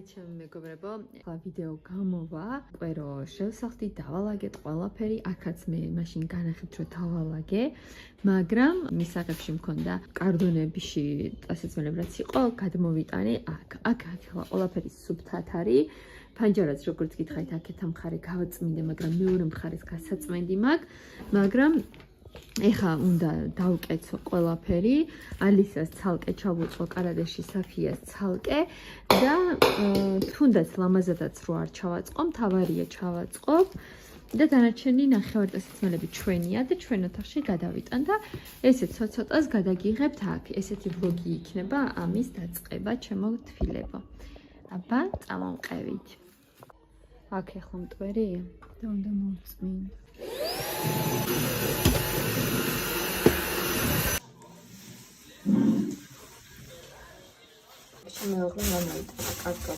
ჩემი მეგობრებო, ახლა ვიდეო გამოვა, ყვერო შევსახდით, დავალაგეთ ყველაფერი, აქაც მე მაშინ განახით რომ დავალაგე, მაგრამ მისაღებში მქონდა კარდონებში წასაძმელებრაც იყო, გადმოვიტანე აქ ახლა ყველაფერი სუფთად არის. ფანჯარაც როგორც გითხარით, აქეთ ამხარე გავაწმინდე, მაგრამ მეორე მხარეს გასაწმენდი მაქვს, მაგრამ ეხა უნდა დავკეცო ყველაფერი, ალისას ცალკე ჩავუწყო, კარადეში საფიას ცალკე და თუნდაც ლამაზადაც რო არ ჩავაწყო, მთავარია ჩავაწყობ და დანარჩენი ნახევარწესრიგები ჩვენია და ჩვენ ოთახში გადავიტან და ესე ცოტ-ცოტას გადაგიღებთ აქ. ესეთი ვლოგი იქნება ამის დაწყება, ჩემო თვილებო. აბა, წამოვყევით. აქ ეხლა მტვერია და უნდა მოვწმინდო. შემოიღო მომენტი, კარგად.